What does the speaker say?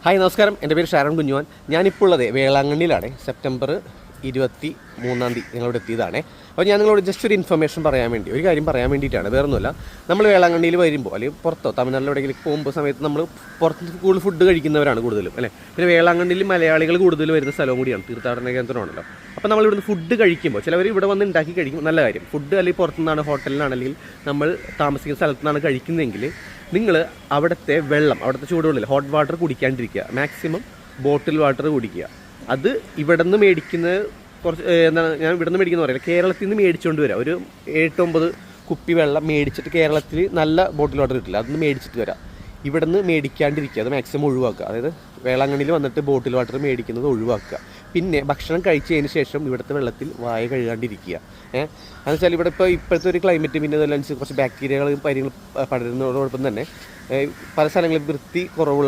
Hi നമസ്കാരം, എൻ്റെ പേര് ഷാരോൺ കുഞ്ഞുവാൻ. ഞാനിപ്പോൾ ഉള്ളത് വേളാങ്കണ്ണിയിലാണ്. സെപ്റ്റംബർ 23 ഞങ്ങളോട് എത്തിയതാണ്. അപ്പോൾ ഞാൻ നിങ്ങളോട് ജസ്റ്റ് ഒരു ഇൻഫർമേഷൻ പറയാൻ വേണ്ടി, ഒരു കാര്യം പറയാൻ വേണ്ടിയിട്ടാണ്, വേറൊന്നുമല്ല. നമ്മൾ വേളാങ്കണ്ണിയിൽ വരുമ്പോൾ അല്ലെങ്കിൽ പുറത്തോ തമിഴ്നാട്ടിലോ എവിടെയെങ്കിലും പോകുമ്പോൾ സമയത്ത് നമ്മൾ പുറത്ത് കൂടുതൽ ഫുഡ് കഴിക്കുന്നവരാണ് കൂടുതലും അല്ലേ. പിന്നെ വേളാങ്കണ്ണിയിൽ മലയാളികൾ കൂടുതൽ വരുന്ന സ്ഥലവും കൂടിയാണ്, തീർത്ഥാടന കേന്ദ്രമാണല്ലോ. അപ്പോൾ നമ്മൾ ഇവിടുന്ന് ഫുഡ് കഴിക്കുമ്പോൾ ചിലവർ ഇവിടെ വന്ന് ഉണ്ടാക്കി കഴിക്കും, നല്ല കാര്യം. ഫുഡ് അല്ലെങ്കിൽ പുറത്തുനിന്നാണ്, ഹോട്ടലിനാണ് അല്ലെങ്കിൽ നമ്മൾ താമസിക്കുന്ന സ്ഥലത്തു നിന്നാണ് കഴിക്കുന്നതെങ്കിൽ നിങ്ങൾ അവിടുത്തെ വെള്ളം, അവിടുത്തെ ചൂടുവെള്ളം, ഹോട്ട് വാട്ടർ കുടിക്കാണ്ടിരിക്കുക. മാക്സിമം ബോട്ടിൽ വാട്ടർ കുടിക്കുക. അത് ഇവിടെ നിന്ന് മേടിക്കുന്നത് കുറച്ച് എന്താണ്, ഞാൻ ഇവിടെ നിന്ന് മേടിക്കുന്ന പറയില്ല, കേരളത്തിൽ നിന്ന് മേടിച്ചുകൊണ്ട് വരാം. ഒരു 8-9 കുപ്പി വെള്ളം മേടിച്ചിട്ട്, കേരളത്തിൽ നല്ല ബോട്ടിൽ വാട്ടർ കിട്ടില്ല, അതൊന്ന് മേടിച്ചിട്ട് വരാം. ഇവിടെ നിന്ന് മേടിക്കാണ്ടിരിക്കുക, അത് മാക്സിമം ഒഴിവാക്കുക. അതായത് വേളാങ്കണ്ണിയിൽ വന്നിട്ട് ബോട്ടിൽ വാട്ടർ മേടിക്കുന്നത് ഒഴിവാക്കുക. പിന്നെ ഭക്ഷണം കഴിച്ചതിന് ശേഷം ഇവിടുത്തെ വെള്ളത്തിൽ വായ കഴുകാണ്ടിരിക്കുക. എന്ന് വെച്ചാൽ ഇവിടെ ഇപ്പോഴത്തെ ഒരു ക്ലൈമറ്റ്, പിന്നെ അതനുസരിച്ച് കുറച്ച് ബാക്ടീരിയകളും കാര്യങ്ങളും പടരുന്നതോടൊപ്പം തന്നെ പല സ്ഥലങ്ങളിൽ വൃത്തി കുറവുള്ള